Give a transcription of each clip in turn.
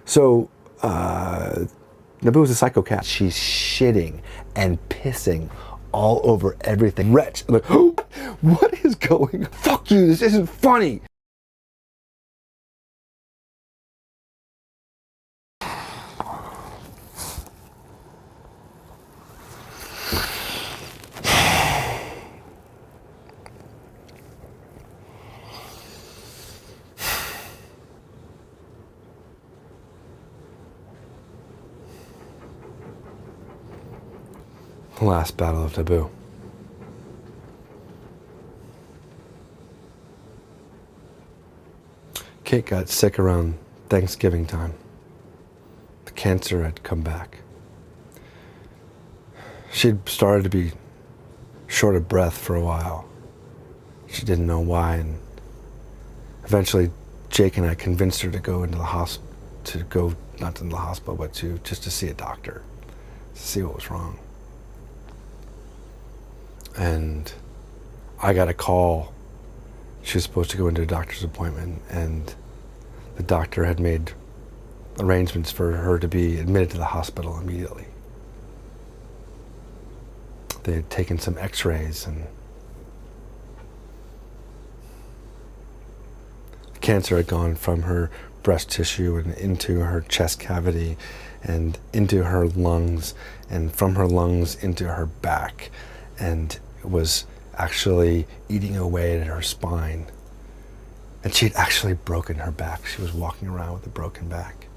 So, Naboo is a psycho cat. She's shitting and pissing all over everything. Wretch. I'm like, oh, what is going on? Fuck you, this isn't funny. The last battle of Naboo. Kate got sick around Thanksgiving time. The cancer had come back. She'd started to be short of breath for a while. She didn't know why, and eventually Jake and I convinced her to go into the hospital, not into the hospital, but just to see a doctor, to see what was wrong. And I got a call. She was supposed to go into a doctor's appointment, and the doctor had made arrangements for her to be admitted to the hospital immediately. They had taken some x-rays, and the cancer had gone from her breast tissue and into her chest cavity and into her lungs, and from her lungs into her back, and was actually eating away at her spine. And she had actually broken her back. She was walking around with a broken back.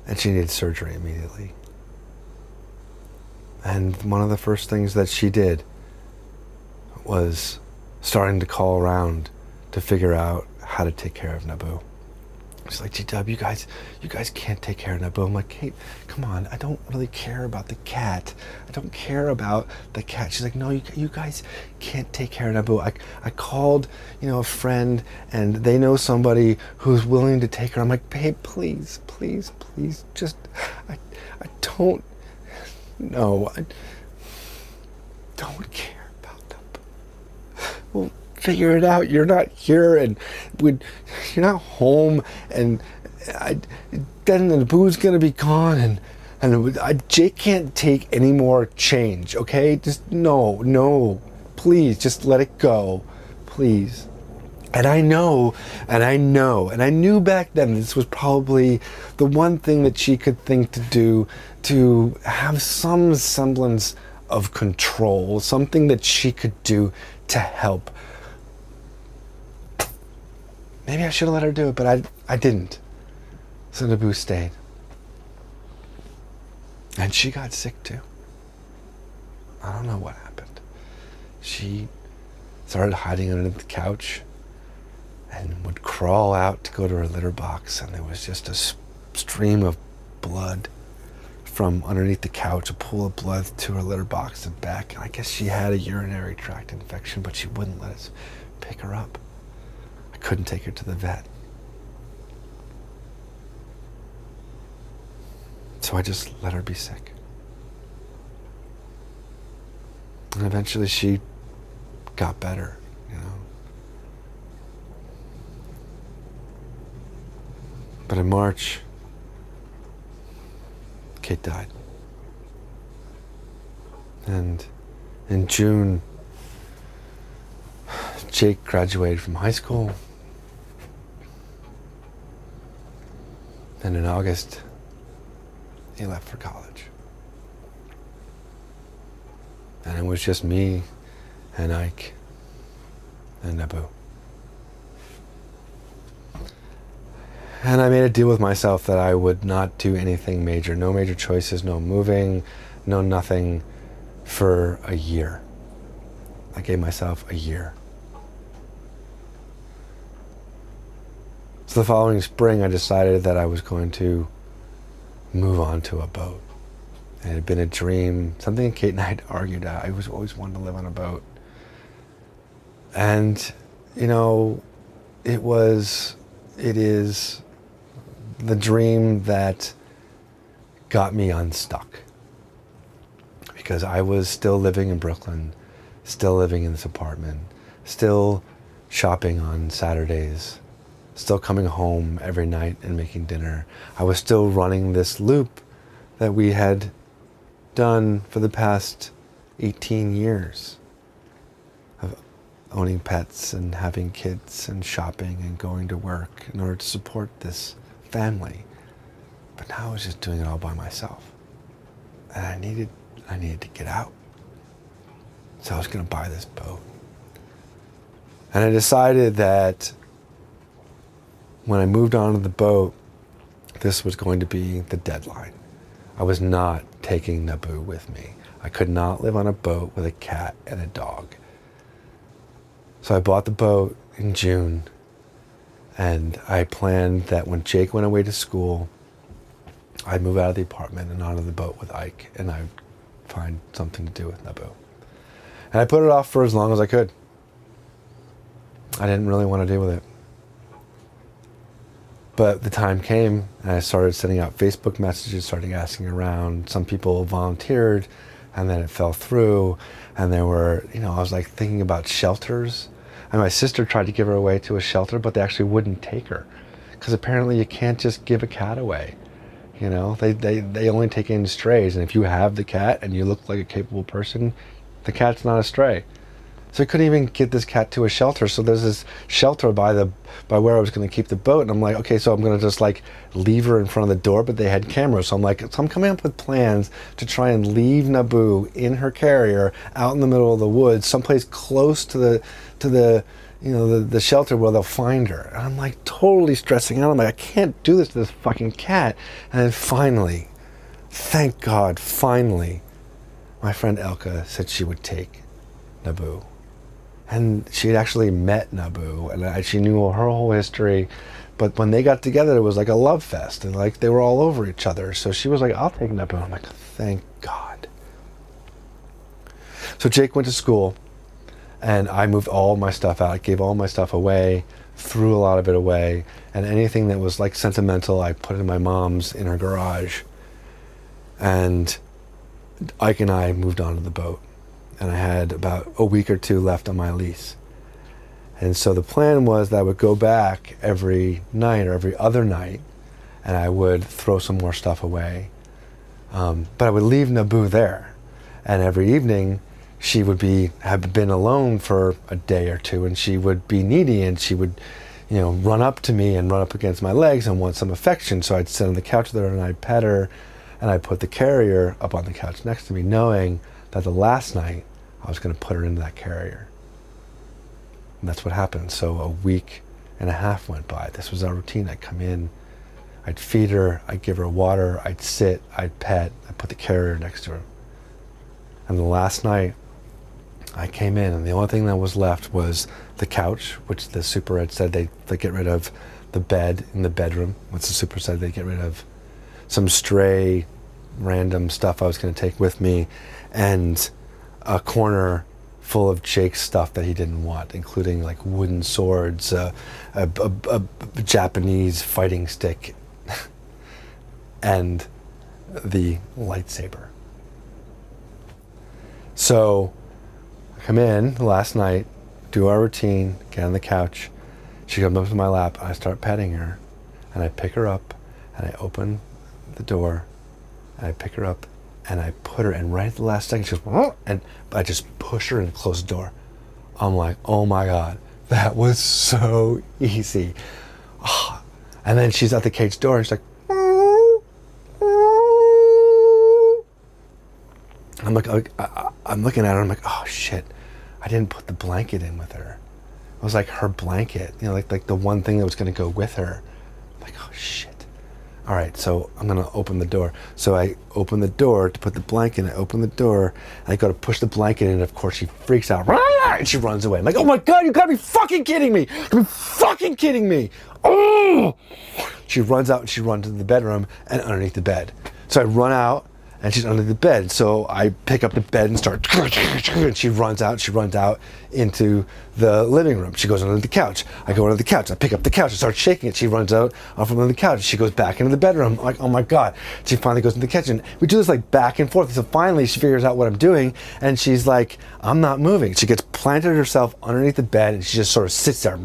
And she needed surgery immediately. And one of the first things that she did was starting to call around to figure out how to take care of Naboo. She's like, G-Dub, you guys can't take care of Naboo. I'm like, Kate, come on, I don't really care about the cat. I don't care about the cat. She's like, no, you guys can't take care of Naboo. I called, a friend, and they know somebody who's willing to take her. I'm like, babe, please, just, I don't don't care about Naboo. Well, figure it out. You're not here, and you're not home, and then the Naboo's gonna be gone, and Jake can't take any more change. Okay, just no, please, just let it go, please. And I know, and I knew back then this was probably the one thing that she could think to do to have some semblance of control, something that she could do to help. Maybe I should have let her do it, but I didn't. So Naboo stayed. And she got sick too. I don't know what happened. She started hiding under the couch and would crawl out to go to her litter box, and there was just a stream of blood from underneath the couch, a pool of blood to her litter box and back. And I guess she had a urinary tract infection, but she wouldn't let us pick her up. I couldn't take her to the vet. So I just let her be sick. And eventually she got better, But in March, Kate died. And in June, Jake graduated from high school. And in August, he left for college. And it was just me and Ike and Naboo. And I made a deal with myself that I would not do anything major. No major choices, no moving, no nothing for a year. I gave myself a year. So the following spring, I decided that I was going to move on to a boat. And it had been a dream, something Kate and I had argued at. I was always wanted to live on a boat. And, it is the dream that got me unstuck. Because I was still living in Brooklyn, still living in this apartment, still shopping on Saturdays, still coming home every night and making dinner. I was still running this loop that we had done for the past 18 years of owning pets and having kids and shopping and going to work in order to support this family. But now I was just doing it all by myself. And I needed to get out. So I was going to buy this boat. And I decided that when I moved onto the boat, this was going to be the deadline. I was not taking Naboo with me. I could not live on a boat with a cat and a dog. So I bought the boat in June, and I planned that when Jake went away to school, I'd move out of the apartment and onto the boat with Ike, and I'd find something to do with Naboo. And I put it off for as long as I could. I didn't really want to deal with it. But the time came, and I started sending out Facebook messages, started asking around. Some people volunteered, and then it fell through. And there were, I was like thinking about shelters. And my sister tried to give her away to a shelter, but they actually wouldn't take her. Because apparently you can't just give a cat away. They only take in strays. And if you have the cat and you look like a capable person, the cat's not a stray. So I couldn't even get this cat to a shelter. So there's this shelter by where I was going to keep the boat. And I'm like, okay, so I'm going to just like leave her in front of the door, but they had cameras. So I'm coming up with plans to try and leave Naboo in her carrier out in the middle of the woods, someplace close to the shelter where they'll find her. And I'm like totally stressing out. I'm like, I can't do this to this fucking cat. And then finally, thank God, finally, my friend Elka said she would take Naboo. And she had actually met Naboo, and she knew her whole history. But when they got together, it was like a love fest, and like they were all over each other. So she was like, I'll take Naboo. I'm like, thank God. So Jake went to school, and I moved all my stuff out. I gave all my stuff away, threw a lot of it away, and anything that was like sentimental, I put in my mom's in her garage. And Ike and I moved onto the boat. And I had about a week or two left on my lease. And so the plan was that I would go back every night or every other night, and I would throw some more stuff away. But I would leave Naboo there. And every evening, she would have been alone for a day or two, and she would be needy, and she would, run up to me and run up against my legs and want some affection. So I'd sit on the couch with her, and I'd pet her, and I'd put the carrier up on the couch next to me, knowing that the last night I was going to put her into that carrier. And that's what happened. So a week and a half went by. This was our routine. I'd come in, I'd feed her, I'd give her water, I'd sit, I'd pet, I'd put the carrier next to her. And the last night I came in, and the only thing that was left was the couch, which the super had said they get rid of, the bed in the bedroom, which the super said they'd get rid of, some stray random stuff I was going to take with me, and a corner full of Jake's stuff that he didn't want, including like wooden swords, a Japanese fighting stick, and the lightsaber. So I come in last night, do our routine, get on the couch. She comes up to my lap, and I start petting her, and I pick her up, and I open the door, and I pick her up, and I put her in right at the last second. She goes, "Whoa," and I just push her and close the door. I'm like, oh my God, that was so easy. Oh. And then she's at the cage door, and she's like, I'm looking at her, I'm like, oh shit, I didn't put the blanket in with her. It was like her blanket, like the one thing that was gonna go with her. I'm like, oh shit. All right, so I'm gonna open the door. So I open the door to put the blanket in. I open the door, and I go to push the blanket in, and of course she freaks out, and she runs away. I'm like, oh my God, you gotta be fucking kidding me! You gotta be fucking kidding me! Oh! She runs out, and she runs into the bedroom and underneath the bed. So I run out, and she's under the bed. So I pick up the bed and start, and she runs out into the living room. She goes under the couch. I go under the couch. I pick up the couch and start shaking it. She runs out from under the couch. She goes back into the bedroom. I'm like, oh my God. She finally goes into the kitchen. We do this like back and forth. So finally she figures out what I'm doing, and she's like, I'm not moving. She gets planted herself underneath the bed, and she just sort of sits there.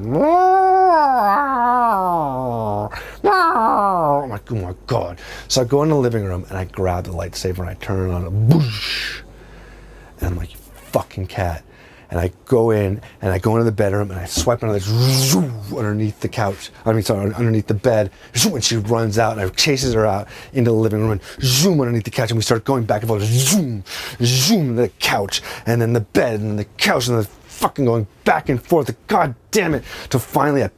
I'm like, oh my God. So I go in the living room and I grab the lightsaber and I turn it on, and whoosh. And I'm like, you fucking cat. And I go in and I go into the bedroom and I swipe another zoom underneath the couch. Underneath the bed. Zoom, and she runs out and I chases her out into the living room and zoom underneath the couch, and we start going back and forth. Zoom, zoom, the couch and then the bed and the couch and the fucking going back and forth. God damn it. Till finally I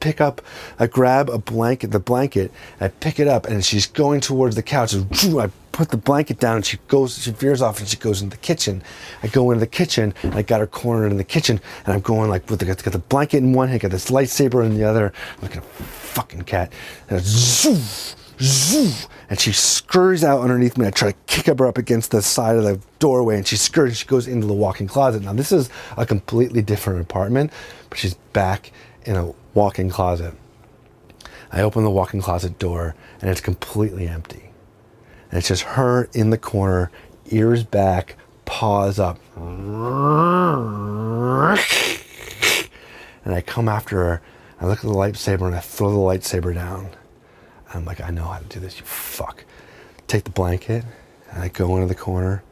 grab the blanket, I pick it up and she's going towards the couch. And I put the blanket down and she veers off and she goes into the kitchen. I go into the kitchen and I got her cornered in the kitchen and I'm going like got the blanket in one hand, got this lightsaber in the other. I'm like a fucking cat. And zoom, zoom, and she scurries out underneath me. I try to kick her up against the side of the doorway and she scurries, she goes into the walk-in closet. Now this is a completely different apartment, but she's back in a walk-in closet. I open the walk-in closet door and it's completely empty. And it's just her in the corner, ears back, paws up. And I come after her, I look at the lightsaber and I throw the lightsaber down. I'm like, I know how to do this, you fuck. Take the blanket and I go into the corner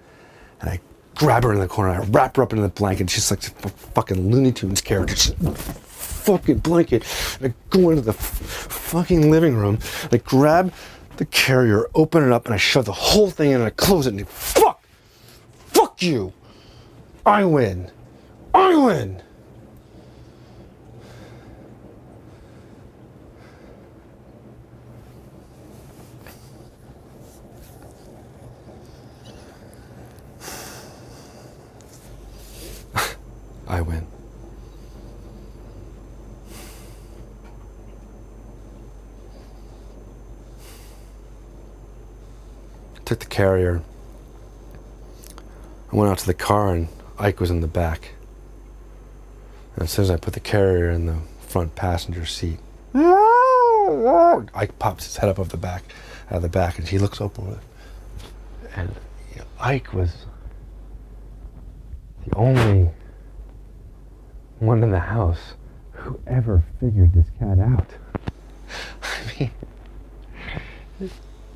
and I grab her in the corner and I wrap her up into the blanket. She's like a fucking Looney Tunes character. She's fucking blanket. And I go into the fucking living room. I grab the carrier, open it up, and I shove the whole thing in and I close it and fuck you. I win. I win. Took the carrier. I went out to the car and Ike was in the back. And as soon as I put the carrier in the front passenger seat, Ike pops his head up out of the back, and he looks over. And Ike was the only one in the house who ever figured this cat out. I mean,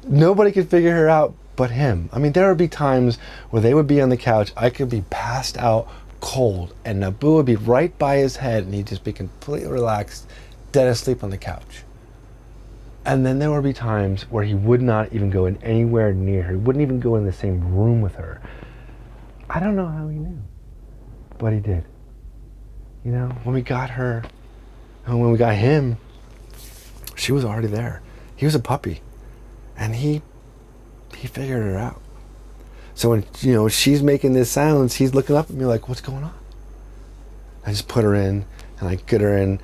nobody could figure her out but him. I mean, there would be times where they would be on the couch, I could be passed out cold, and Naboo would be right by his head, and he'd just be completely relaxed, dead asleep on the couch. And then there would be times where he would not even go in anywhere near her. He wouldn't even go in the same room with her. I don't know how he knew, but he did. When we got her, and when we got him, she was already there. He was a puppy, and he figured her out. So when she's making this silence, he's looking up at me like, what's going on? I just put her in and I get her in,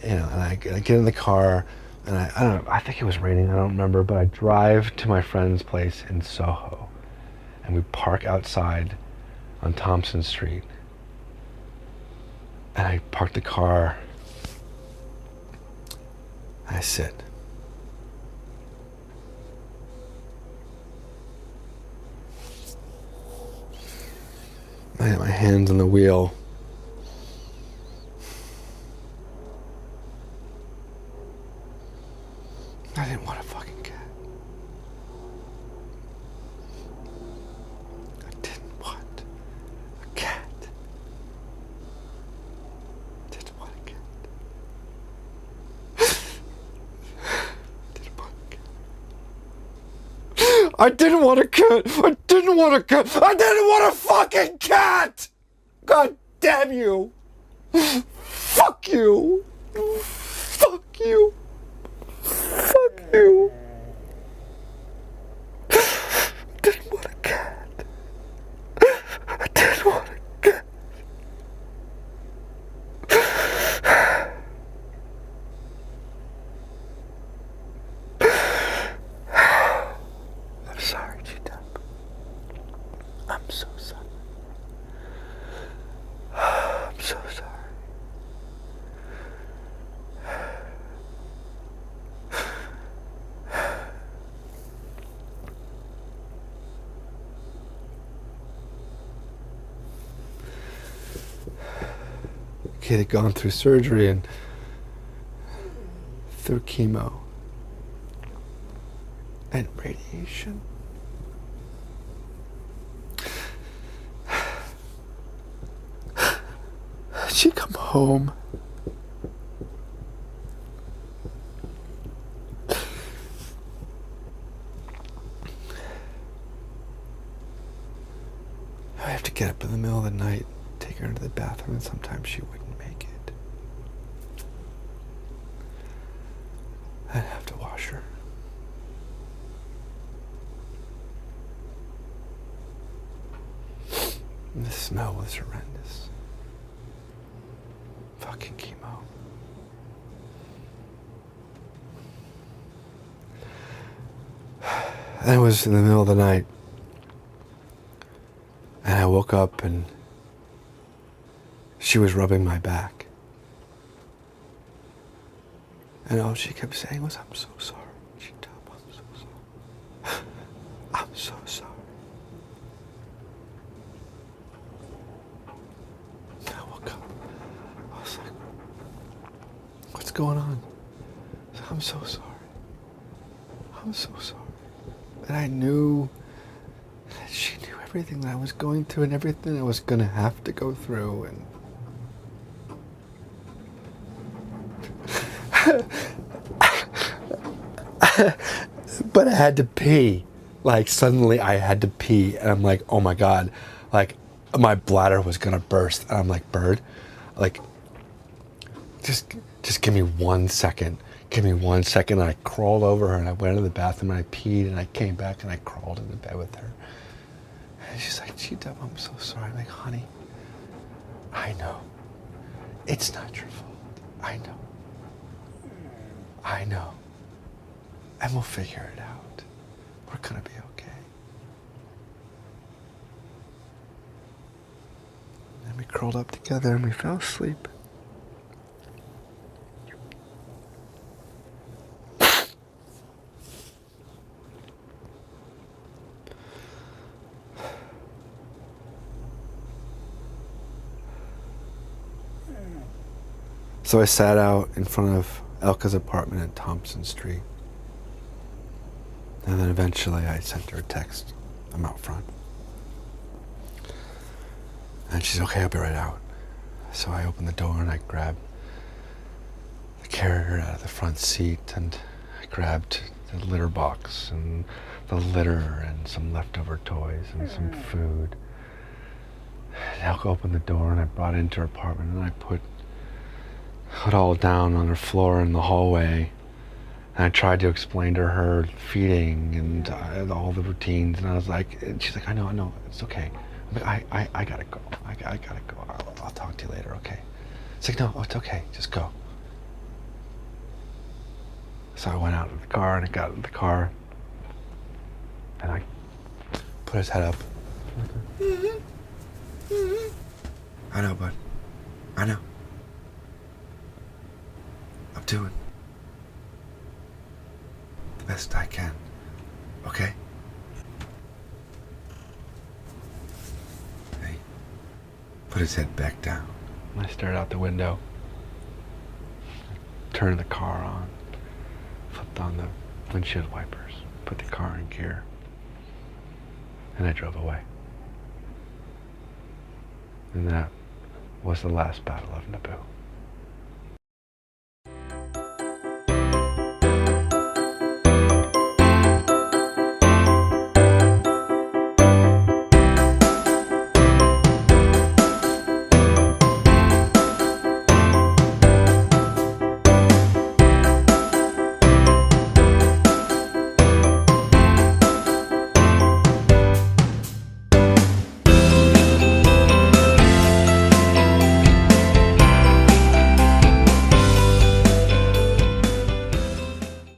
and I get in the car, and I don't know, I think it was raining, I don't remember, but I drive to my friend's place in Soho and we park outside on Thompson Street, and I park the car, I sit. I had my hands on the wheel. I didn't want a fucking cat. I didn't want a cat. Didn't want a cat. Didn't want a cat. I didn't want a cat. I didn't want a cat. I didn't want a fucking cat. God damn you. Fuck you. Fuck you. Fuck you. I didn't want a cat. I didn't want a cat. I'm sorry, G-Dub. I'm so sorry. I'm so sorry. Kid had gone through surgery and through chemo. and radiation. She come home. I have to get up in the middle of the night, take her into the bathroom, and sometimes she wouldn't make it. I'd have to wash her. And the smell was horrendous. Fucking chemo. And it was in the middle of the night. And I woke up and she was rubbing my back. And all she kept saying was, "I'm so sorry, G-Dub, I'm so sorry. I'm so sorry." I woke up. I was like, "What's going on?" I said, "I'm so sorry. I'm so sorry." And I knew that she knew everything that I was going through and everything I was going to have to go through. And but I had to pee. Like, suddenly I had to pee. And I'm like, oh my God. Like, my bladder was going to burst. And I'm like, Bird, like, just give me 1 second. Give me 1 second. And I crawled over her and I went into the bathroom and I peed and I came back and I crawled into bed with her. And she's like, G-Dub, I'm so sorry. I'm like, honey, I know. It's not your fault. I know. I know. And we'll figure it out. We're gonna be okay. And we curled up together and we fell asleep. So I sat out in front of Elka's apartment at Thompson Street. And then eventually I sent her a text. I'm out front. And she's okay, I'll be right out. So I opened the door and I grabbed the carrier out of the front seat and I grabbed the litter box and the litter and some leftover toys and some food. And Elka opened the door and I brought it into her apartment and I put it all down on her floor in the hallway. And I tried to explain to her feeding and all the routines. And I was like, and she's like, I know, it's okay. I'm like, I gotta go. I gotta go. I'll talk to you later, okay? It's like, no, it's okay. Just go. So I went out of the car and I got in the car. And I put his head up. I know, bud. I know. I'm doing the best I can, okay? Hey, put his head back down. I stared out the window, turned the car on, flipped on the windshield wipers, put the car in gear, and I drove away. And that was the last battle of Naboo.